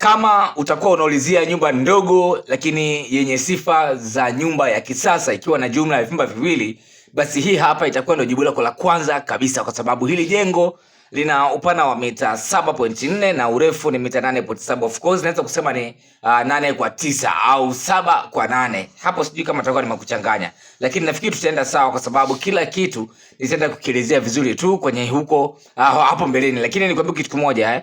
Kama utakuwa unaulizia nyumba ndogo lakini yenye sifa za nyumba ya kisasa ikiwa na jumla ya vyumba viwili, basi hii hapa itakuwa ndio jibu lako la kwanza kabisa, kwa sababu hili jengo lina upana wa mita 7.4 na urefu ni mita 8.7. Of course naweza kusema ni 8 kwa 9 au 7 kwa 8. Hapo sijui kama tutakuwa nimekuchanganya, lakini nafikiri tutaenda sawa, kwa sababu kila kitu nitaenda kukielezea vizuri tu kwenye huko hapo mbeleni. Lakini nikwambie kitu kimoja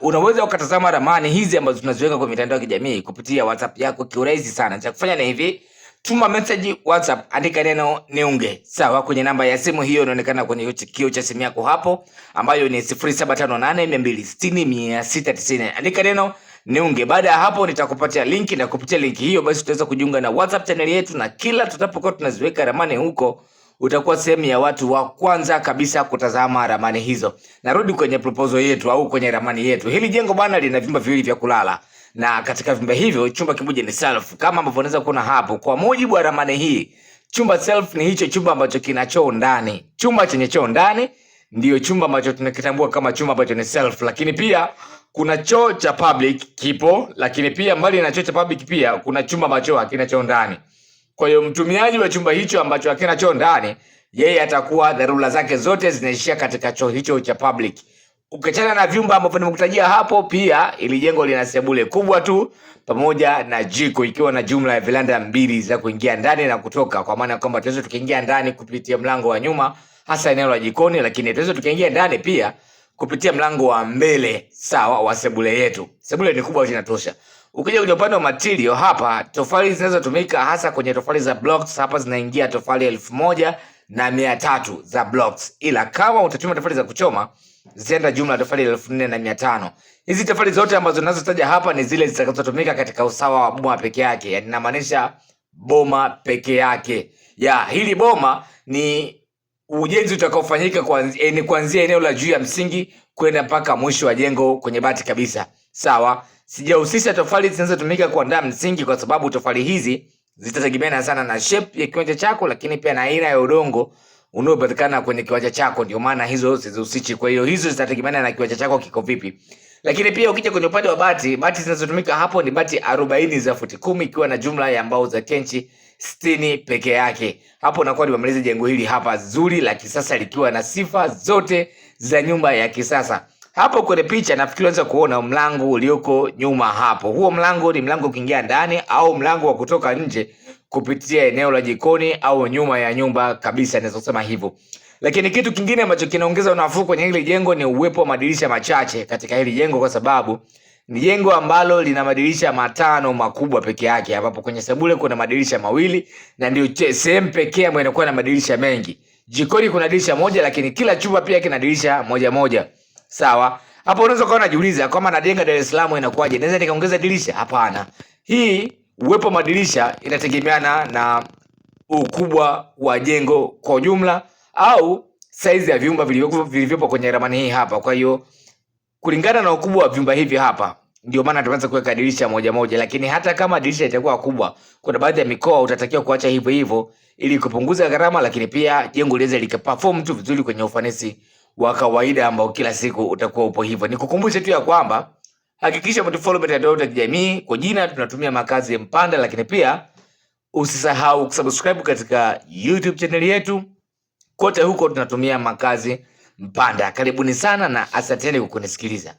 unaweza ukatazama ramani hizi ambazo tunaziweka kwa mitandao ya kijamii kupitia WhatsApp yako kiurahisi sana. Cha kufanya ni hivi: tuma message WhatsApp, andika neno niunge, sawa, kwenye namba ya simu hiyo inaonekana kwenye kioo cha simu yako hapo, ambayo ni 0758260690. Andika neno niunge. Baada ya hapo nitakupatia link, na kupitia link hiyo basi utaweza kujiunga na WhatsApp channel yetu, na kila tutapokuwa tunaziweka ramani huko utakuwa sehemu ya watu wa kwanza kabisa kutazama ramani hizo. Narudi kwenye proposal yetu au kwenye ramani yetu. Hili jengo bwana lina vyumba viwili vya kulala, na katika vyumba hivyo chumba kimoja ni self, kama ambavyo unaweza kuona hapo. Kwa mujibu wa ramani hii, chumba self ni hicho chumba ambacho kina choo ndani. Chumba chenye choo ndani ndio chumba ambacho tunakitambua kama chumba ambacho ni self, lakini pia kuna choo cha public kipo, lakini pia mbali na choo cha public pia kuna chumba ambacho hakina choo ndani. Kwa hiyo mtumiaji wa chumba hicho ambacho hakina choo ndani, yeye atakuwa dharura zake zote zinaishia katika choo hicho cha public. Ukiachana na vyumba ambavyo nimekutajia hapo, pia ili jengo lina sebule kubwa tu pamoja na jiko, ikiwa na jumla ya vilanda mbili za kuingia ndani na kutoka, kwa maana kwamba tunaweza tukaingia ndani kupitia mlango wa nyuma, hasa eneo la jikoni, lakini tunaweza tukaingia ndani pia kupitia mlango wa mbele, sawa, wa sebule yetu. Sebule ni kubwa, inatosha. Ukija kwenye upande wa material hapa, tofali zinazotumika hasa kwenye tofali za blocks hapa zinaingia tofali 1300 za blocks, ila kama utatumia tofali za kuchoma zitaenda jumla tofali 4500. Hizi tofali zote ambazo ninazotaja hapa ni zile zitakazotumika katika usawa wa boma peke yake, yani inamaanisha boma peke yake. Hili boma ni ujenzi utakaofanyika kuanzia eneo la juu ya msingi kwenda mpaka mwisho wa jengo kwenye bati kabisa, sawa. Sijahusisha tofali zinazotumika kuandaa msingi, kwa sababu tofali hizi zitategemeana sana na shape ya kiwanja chako, lakini pia na aina ya udongo unaopatikana kwenye kiwanja chako, ndio maana hizo sizihusishi. Kwa hiyo hizo zitategemeana na kiwanja chako kiko vipi. Lakini pia ukija kwenye upande wa bati zinazotumika hapo ni bati 40 za futi 10, ikiwa na jumla ya mbao za kenchi 60 peke yake. Hapo nakuwa nimemaliza jengo hili hapa zuri la kisasa, likiwa na sifa zote za nyumba ya kisasa. Hapo kwenye picha nafikiri unaweza kuona mlango ulioko nyuma hapo. Huo mlango ni mlango kuingia ndani au mlango wa kutoka nje kupitia eneo la jikoni au nyuma ya nyumba kabisa, naweza kusema hivyo. Lakini kitu kingine ambacho kinaongeza unafuu kwenye hili jengo ni uwepo wa madirisha machache katika hili jengo, kwa sababu ni jengo ambalo lina madirisha 5 makubwa peke yake, ambapo kwenye sebule kuna madirisha 2 na ndio sehemu pekee ambayo inakuwa na madirisha mengi. Jikoni kuna dirisha moja, lakini kila chumba pia kina dirisha moja. Sawa. Hapo unaweza kuwa unajiuliza kama najenga Dar es Salaam inakuwaje? Naweza nikaongeza dirisha? Hapana. Hii uwepo wa madirisha inategemeana na ukubwa wa jengo kwa ujumla au size ya vyumba vilivyopo kwenye ramani hii hapa. Kwa hiyo kulingana na ukubwa wa vyumba hivi hapa, ndio maana tunaanza kuweka dirisha moja, lakini hata kama dirisha itakuwa kubwa, kuna baadhi ya mikoa utatakiwa kuacha hivyo ili kupunguza gharama, lakini pia jengo liweze likaperform tu vizuri kwenye ufanisi wa kawaida ambao kila siku utakuwa upo hivyo. Nikukumbushe tu ya kwamba hakikisha umetufollow mitandao ya kijamii kwa jina tunatumia Makazi Mpanda, lakini pia usisahau kusubscribe katika YouTube channel yetu. Kote huko tunatumia Makazi Mpanda. Karibuni sana na asanteni kwa kunisikiliza.